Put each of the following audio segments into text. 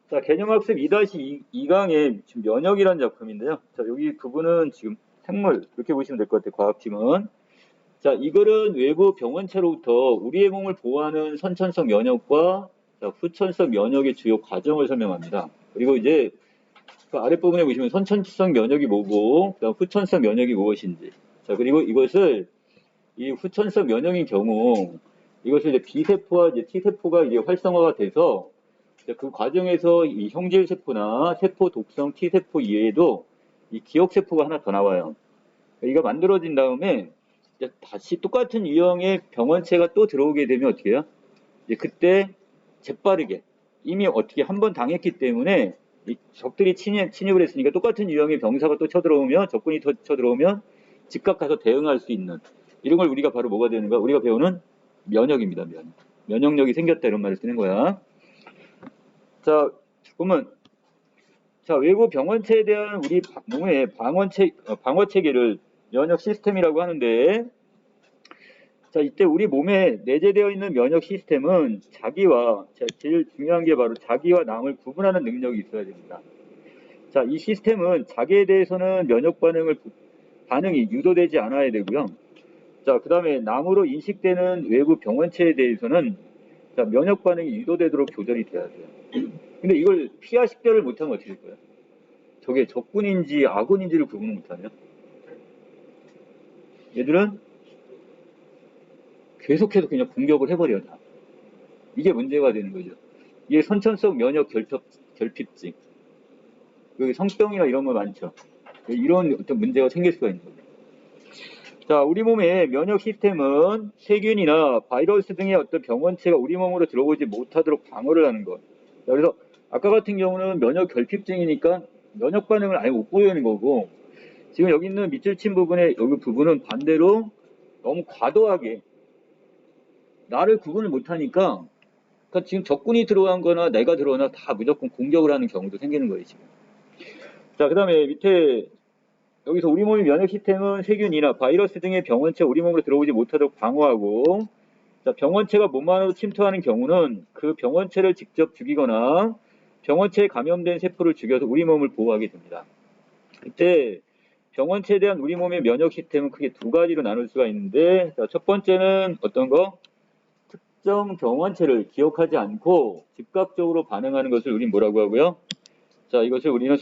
자, 개념학습 2-2강의 지금 면역이라는 작품인데요. 자, 여기 부분은 지금 생물, 이렇게 보시면 될 것 같아요. 과학팀은. 자, 이거는 외부 병원체로부터 우리의 몸을 보호하는 선천성 면역과 자, 후천성 면역의 주요 과정을 설명합니다. 그리고 이제 그 아랫부분에 보시면 선천성 면역이 뭐고, 그다음 후천성 면역이 무엇인지. 자, 그리고 이것을 이 후천성 면역인 경우, 이것을 이제 B세포와 이제 T세포가 이제 활성화가 돼서 그 과정에서 이 형질세포나 세포 독성 T세포 이외에도 이 기억세포가 하나 더 나와요. 이거 만들어진 다음에 이제 다시 똑같은 유형의 병원체가 또 들어오게 되면 어떻게 해요? 이제 그때 재빠르게 이미 어떻게 한 번 당했기 때문에 이 적들이 침입을 했으니까 똑같은 유형의 병사가 또 쳐들어오면 적군이 더 쳐들어오면 즉각 가서 대응할 수 있는 이런 걸 우리가 바로 뭐가 되는가? 우리가 배우는 면역입니다. 면역력이 생겼다 이런 말을 쓰는 거야. 자, 그러면 자, 외부 병원체에 대한 우리 몸의 방어 체계를 면역 시스템이라고 하는데, 자, 이때 우리 몸에 내재되어 있는 면역 시스템은 자기와 제일 중요한 게 바로 자기와 남을 구분하는 능력이 있어야 됩니다. 자, 이 시스템은 자기에 대해서는 반응이 유도되지 않아야 되고요. 자, 그 다음에 남으로 인식되는 외부 병원체에 대해서는 자, 면역 반응이 유도되도록 조절이 돼야 돼요. 근데 이걸 피하 식별을 못하면 어떻게 될 거예요? 저게 적군인지 아군인지를 구분을 못하면 얘들은 계속해서 그냥 공격을 해버려요. 다. 이게 문제가 되는 거죠. 이게 선천성 면역 결핍증, 성병이나 이런 거 많죠. 이런 어떤 문제가 생길 수가 있는 거죠. 자, 우리 몸의 면역 시스템은 세균이나 바이러스 등의 어떤 병원체가 우리 몸으로 들어오지 못하도록 방어를 하는 것. 자, 그래서 아까 같은 경우는 면역 결핍증이니까 면역 반응을 아예 못 보이는 거고, 지금 여기 있는 밑줄 친 부분의 여기 부분은 반대로 너무 과도하게 나를 구분을 못하니까 그러니까 지금 적군이 들어간 거나 내가 들어오나 다 무조건 공격을 하는 경우도 생기는 거예요, 지금. 자, 그 다음에 밑에 여기서 우리 몸의 면역 시스템은 세균이나 바이러스 등의 병원체 우리 몸으로 들어오지 못하도록 방어하고, 자, 병원체가 몸 안으로 침투하는 경우는 그 병원체를 직접 죽이거나 병원체에 감염된 세포를 죽여서 우리 몸을 보호하게 됩니다. 이때 병원체에 대한 우리 몸의 면역 시스템은 크게 두 가지로 나눌 수가 있는데, 자, 첫 번째는 어떤 거? 특정 병원체를 기억하지 않고 즉각적으로 반응하는 것을 우리는 뭐라고 하고요? 자, 이것을 우리는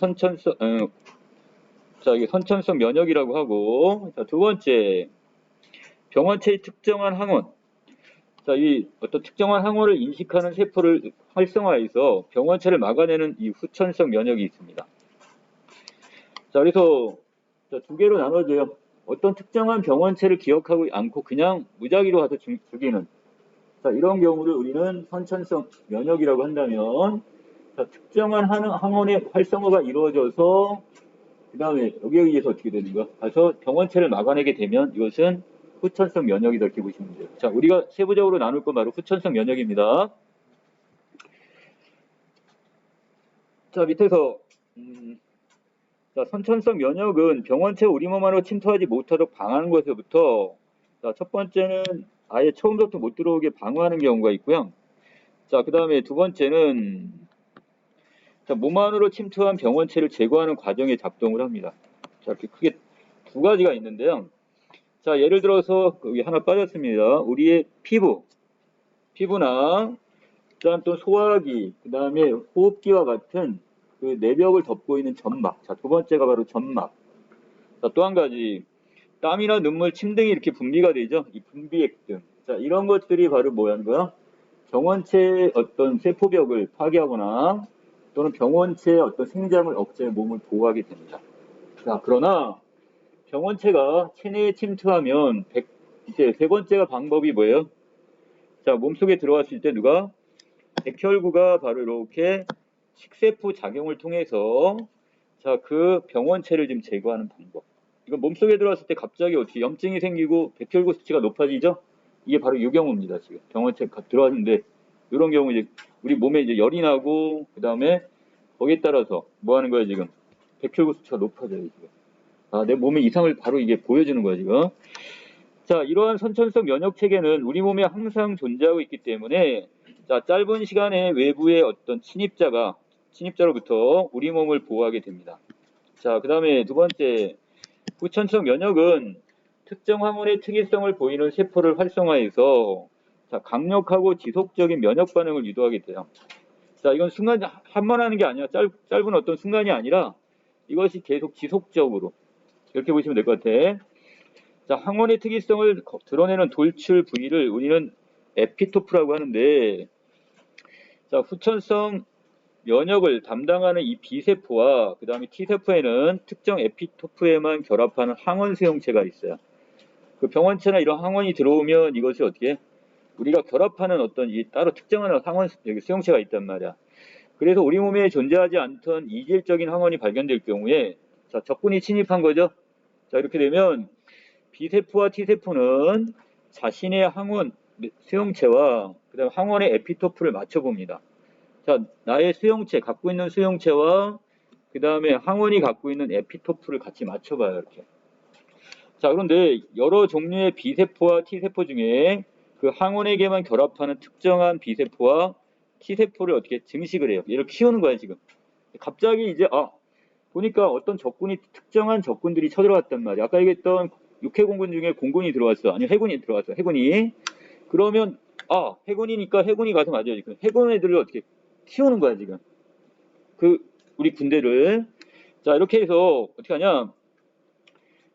이게 선천성 면역이라고 하고, 자, 두 번째, 병원체의 특정한 항원. 자, 이 어떤 특정한 항원을 인식하는 세포를 활성화해서 병원체를 막아내는 이 후천성 면역이 있습니다. 자, 그래서 두 개로 나눠져요. 어떤 특정한 병원체를 기억하고 않고 그냥 무작위로 가서 죽이는. 자, 이런 경우를 우리는 선천성 면역이라고 한다면, 자, 특정한 항원의 활성화가 이루어져서 그 다음에 여기에 의해서 어떻게 되는가? 가서 병원체를 막아내게 되면 이것은 후천성 면역이다 이렇게 보시면 돼요. 자, 우리가 세부적으로 나눌 건 바로 후천성 면역입니다. 자, 밑에서 자, 선천성 면역은 병원체 우리 몸 안으로 침투하지 못하도록 방어하는 것에서부터 자, 첫 번째는 아예 처음부터 못 들어오게 방어하는 경우가 있고요. 자, 그 다음에 두 번째는 자, 몸 안으로 침투한 병원체를 제거하는 과정에 작동을 합니다. 자, 이렇게 크게 두 가지가 있는데요. 자, 예를 들어서 여기 하나 빠졌습니다. 우리의 피부나 그다음 또 소화기, 그다음에 호흡기와 같은 그 내벽을 덮고 있는 점막. 자, 두 번째가 바로 점막. 자, 또 한 가지 땀이나 눈물, 침 등이 이렇게 분비가 되죠. 이 분비액 등. 자, 이런 것들이 바로 뭐라는 거야? 병원체의 어떤 세포벽을 파괴하거나 또는 병원체의 어떤 생장을 억제해 몸을 보호하게 됩니다. 자, 그러나 병원체가 체내에 침투하면 이제 세 번째가 방법이 뭐예요? 자, 몸속에 들어왔을 때 누가? 백혈구가 바로 이렇게 식세포 작용을 통해서 자, 그 병원체를 지금 제거하는 방법. 이건 몸속에 들어왔을 때 갑자기 어떻게 염증이 생기고 백혈구 수치가 높아지죠? 이게 바로 이 경우입니다. 지금 병원체가 들어왔는데 이런 경우 이제 우리 몸에 이제 열이 나고 그 다음에 거기에 따라서 뭐 하는 거예요 지금? 백혈구 수치가 높아져요 지금. 내 몸의 이상을 바로 이게 보여주는 거야 지금. 자, 이러한 선천성 면역 체계는 우리 몸에 항상 존재하고 있기 때문에 자, 짧은 시간에 외부의 어떤 침입자로부터 우리 몸을 보호하게 됩니다. 자, 그 다음에 두 번째, 후천성 면역은 특정 항원의 특이성을 보이는 세포를 활성화해서 자, 강력하고 지속적인 면역 반응을 유도하게 돼요. 자, 이건 순간 한 번 하는 게 아니라 짧은 어떤 순간이 아니라 이것이 계속 지속적으로 이렇게 보시면 될 것 같아. 자, 항원의 특이성을 드러내는 돌출 부위를 우리는 에피토프라고 하는데, 자, 후천성 면역을 담당하는 이 B세포와 그 다음에 T세포에는 특정 에피토프에만 결합하는 항원 수용체가 있어요. 그 병원체나 이런 항원이 들어오면 이것이 어떻게 우리가 결합하는 어떤 이 따로 특정한 항원 여기 수용체가 있단 말이야. 그래서 우리 몸에 존재하지 않던 이질적인 항원이 발견될 경우에 자, 적군이 침입한 거죠. 자, 이렇게 되면 B세포와 T세포는 자신의 항원 수용체와 그다음 항원의 에피토프를 맞춰봅니다. 자, 나의 수용체, 갖고 있는 수용체와 그 다음에 항원이 갖고 있는 에피토프를 같이 맞춰봐요, 이렇게. 자, 그런데 여러 종류의 B세포와 T세포 중에 그 항원에게만 결합하는 특정한 B세포와 T세포를 어떻게 증식을 해요. 얘를 키우는 거야, 지금. 갑자기 이제, 보니까 어떤 적군이, 특정한 적군들이 쳐들어왔단 말이야. 아까 얘기했던 육해공군 중에 공군이 들어왔어. 아니, 해군이 들어왔어, 해군이. 그러면, 해군이니까 해군이 가서 맞아야지. 해군 애들을 어떻게 키우는 거야, 지금. 우리 군대를. 자, 이렇게 해서 어떻게 하냐.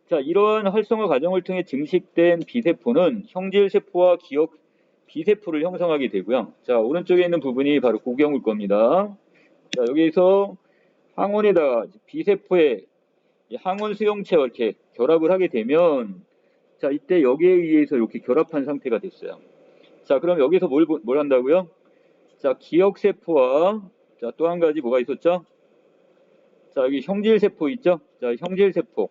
자, 이러한 활성화 과정을 통해 증식된 B세포는 형질세포와 기억 B세포를 형성하게 되고요. 자, 오른쪽에 있는 부분이 바로 고경일 겁니다. 자, 여기서 항원에다가 B세포의 항원 수용체와 이렇게 결합을 하게 되면 자, 이때 여기에 의해서 이렇게 결합한 상태가 됐어요. 자, 그럼 여기서 뭘 한다고요? 자, 기억세포와 자, 또 한 가지 뭐가 있었죠? 자, 여기 형질세포 있죠? 자, 형질세포.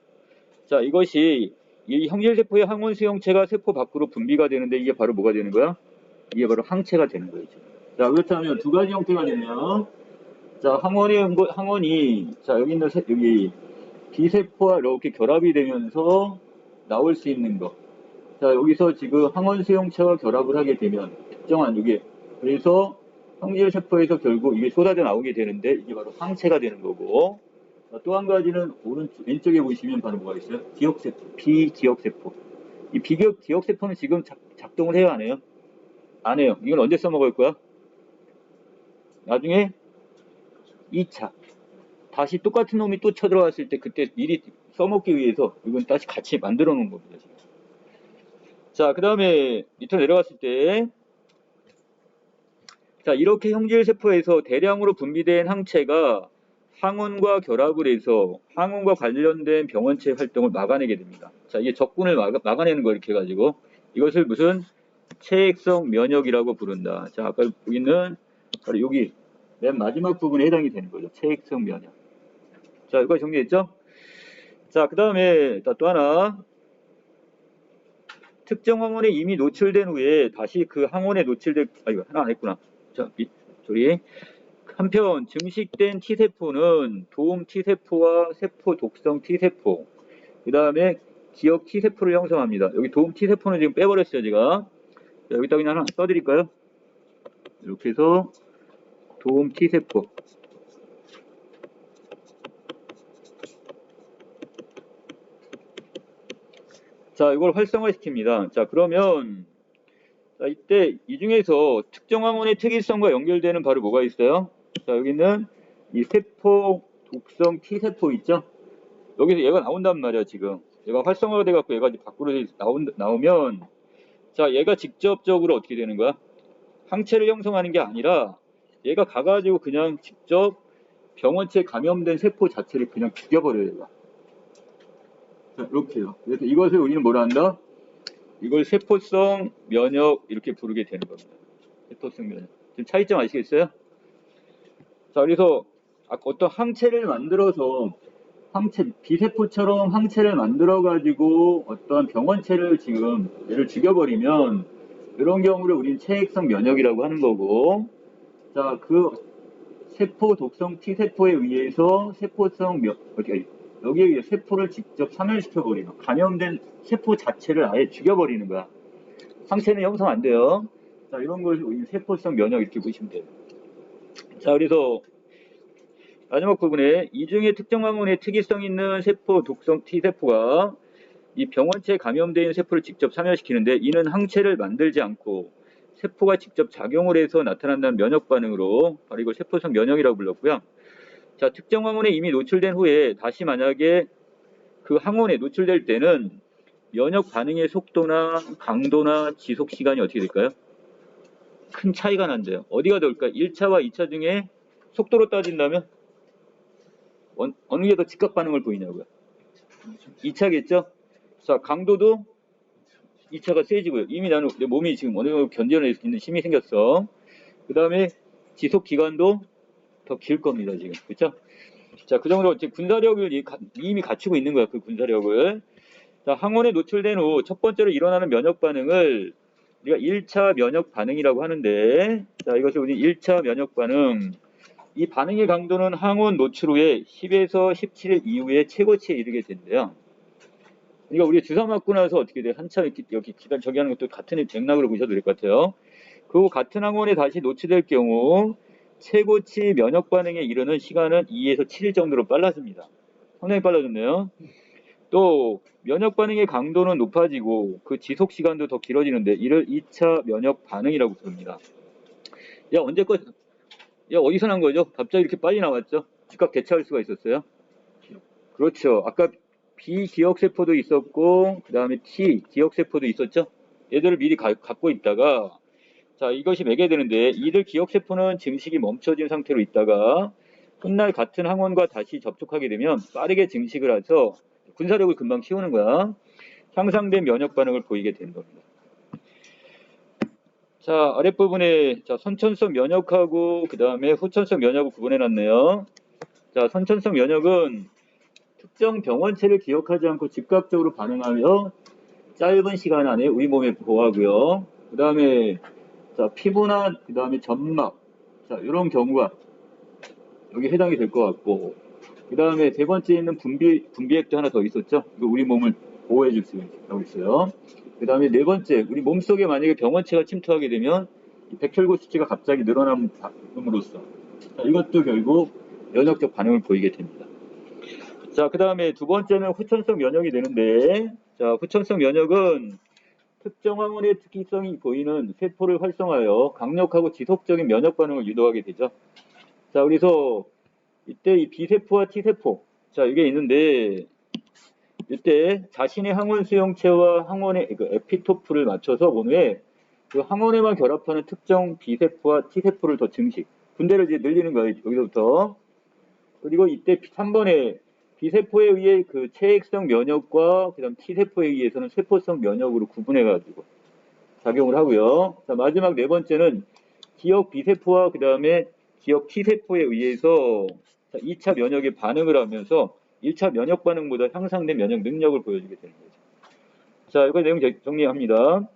자, 이것이 이 형질세포의 항원 수용체가 세포 밖으로 분비가 되는데 이게 바로 뭐가 되는 거야? 이게 바로 항체가 되는 거죠. 자, 그렇다면 두 가지 형태가 되면 자, 항원이 자, 여기 있는 여기 B세포와 이렇게 결합이 되면서 나올 수 있는 거. 자, 여기서 지금 항원 수용체와 결합을 하게 되면 특정한 이게 그래서 형질세포에서 결국 이게 쏟아져 나오게 되는데 이게 바로 항체가 되는 거고 또 한 가지는 왼쪽에 보시면 바로 뭐가 있어요? 기억세포, 비기억세포. 이 기억세포는 지금 작동을 해요, 안 해요? 안 해요. 이건 언제 써먹을 거야? 나중에 2차. 다시 똑같은 놈이 또 쳐들어왔을 때 그때 미리 써먹기 위해서 이건 다시 같이 만들어 놓은 겁니다. 지금. 자, 그 다음에 밑으로 내려갔을 때 자, 이렇게 형질세포에서 대량으로 분비된 항체가 항원과 결합을 해서 항원과 관련된 병원체 활동을 막아내게 됩니다. 자, 이게 적군을 막아내는 거 이렇게 해가지고 이것을 무슨 체액성 면역이라고 부른다. 자, 아까 여기는 바로 여기 맨 마지막 부분에 해당이 되는 거죠. 체액성 면역. 자, 이거 정리했죠? 자, 그 다음에 또 하나 특정 항원에 이미 노출된 후에 다시 그 항원에 이거 하나 안 했구나. 자, 저리. 한편 증식된 T세포는 도움 T세포와 세포 독성 T세포 그 다음에 기억 T세포를 형성합니다. 여기 도움 T세포는 지금 빼버렸어요, 제가. 자, 여기다 그냥 하나 써드릴까요? 이렇게 해서 도움 T세포. 자, 이걸 활성화시킵니다. 자, 그러면 자, 이때 이 중에서 특정 항원의 특이성과 연결되는 바로 뭐가 있어요? 자, 여기는 이 세포 독성 T세포 있죠? 여기서 얘가 나온단 말이야, 지금. 얘가 활성화가 돼갖고 얘가 밖으로 나오면, 자, 얘가 직접적으로 어떻게 되는 거야? 항체를 형성하는 게 아니라, 얘가 가가지고 그냥 직접 병원체에 감염된 세포 자체를 그냥 죽여버려요, 얘가. 자, 이렇게요. 그래서 이것을 우리는 뭐라 한다? 이걸 세포성 면역, 이렇게 부르게 되는 겁니다. 세포성 면역. 지금 차이점 아시겠어요? 자, 그래서 어떤 항체를 만들어서 B세포처럼 항체를 만들어가지고 어떤 병원체를 지금 얘를 죽여버리면 이런 경우를 우리는 체액성 면역이라고 하는 거고 자, 그 세포 독성 T세포에 의해서 여기에 의해 세포를 직접 사멸시켜버리는 감염된 세포 자체를 아예 죽여버리는 거야. 항체는 형성 안 돼요. 자, 이런 걸 우리 세포성 면역 이렇게 보시면 돼요. 자, 그래서 마지막 부분에 이 중에 특정 항원에 특이성 있는 세포 독성 T세포가 이 병원체에 감염되어 있는 세포를 직접 참여시키는데 이는 항체를 만들지 않고 세포가 직접 작용을 해서 나타난다는 면역 반응으로 바로 이걸 세포성 면역이라고 불렀고요. 자, 특정 항원에 이미 노출된 후에 다시 만약에 그 항원에 노출될 때는 면역 반응의 속도나 강도나 지속 시간이 어떻게 될까요? 큰 차이가 난대요. 어디가 더울까요? 1차와 2차 중에 속도로 따진다면 어느 게 더 즉각 반응을 보이냐고요? 2차겠죠? 자, 강도도 2차가 세지고요. 이미 나는 내 몸이 지금 어느 정도 견뎌낼 수 있는 힘이 생겼어. 그 다음에 지속 기간도 더 길 겁니다, 지금. 그렇죠? 자, 그 정도로 지금 군사력을 이미 갖추고 있는 거야, 그 군사력을. 자, 항원에 노출된 후 첫 번째로 일어나는 면역 반응을 우리가 1차 면역 반응이라고 하는데, 자, 이것을 우리 1차 면역 반응. 이 반응의 강도는 항원 노출 후에 10에서 17일 이후에 최고치에 이르게 된대요. 그러니까 우리 주사 맞고 나서 어떻게 돼요? 한참 이렇게 여기 기간 저기 하는 것도 같은 맥락으로 보셔도 될 것 같아요. 그리고 같은 항원에 다시 노출될 경우 최고치 면역 반응에 이르는 시간은 2에서 7일 정도로 빨라집니다. 상당히 빨라졌네요. 또 면역 반응의 강도는 높아지고 그 지속 시간도 더 길어지는데 이를 2차 면역 반응이라고 부릅니다. 야, 언제껏 야, 어디서 난 거죠? 갑자기 이렇게 빨리 나왔죠? 즉각 대처할 수가 있었어요? 그렇죠. 아까 B 기억세포도 있었고 그 다음에 T 기억세포도 있었죠. 얘들을 미리 갖고 있다가 자, 이것이 매개되는데 이들 기억세포는 증식이 멈춰진 상태로 있다가 훗날 같은 항원과 다시 접촉하게 되면 빠르게 증식을 해서 군사력을 금방 키우는 거야. 향상된 면역 반응을 보이게 되는 겁니다. 자, 아랫부분에 자, 선천성 면역하고 그 다음에 후천성 면역을 구분해놨네요. 자, 선천성 면역은 특정 병원체를 기억하지 않고 즉각적으로 반응하며 짧은 시간 안에 우리 몸에 보호하고요. 그 다음에 자, 피부나 그 다음에 점막, 자, 이런 경우가 여기 해당이 될 것 같고, 그 다음에 세 번째는 분비액도 하나 더 있었죠. 이거 우리 몸을 보호해 줄 수 있어요. 그 다음에 네 번째, 우리 몸속에 만약에 병원체가 침투하게 되면 백혈구 수치가 갑자기 늘어남으로써 자, 이것도 결국 면역적 반응을 보이게 됩니다. 자, 그 다음에 두 번째는 후천성 면역이 되는데, 자, 후천성 면역은 특정 항원의 특이성이 보이는 세포를 활성화하여 강력하고 지속적인 면역 반응을 유도하게 되죠. 자, 그래서 이때 이 B세포와 T세포, 자, 이게 있는데, 이때 자신의 항원 수용체와 항원의 그 에피토프를 맞춰서 본 후에 그 항원에만 결합하는 특정 B세포와 T세포를 더 증식, 분대를 이제 늘리는 거예요, 여기서부터. 그리고 이때 3번에 B세포에 의해 그 체액성 면역과 그다음 T세포에 의해서는 세포성 면역으로 구분해가지고 작용을 하고요. 자, 마지막 네 번째는 기억 B세포와 그 다음에 기억 T세포에 의해서 2차 면역에 반응을 하면서 1차 면역 반응보다 향상된 면역 능력을 보여주게 되는 거죠. 자, 여기까지 내용 정리합니다.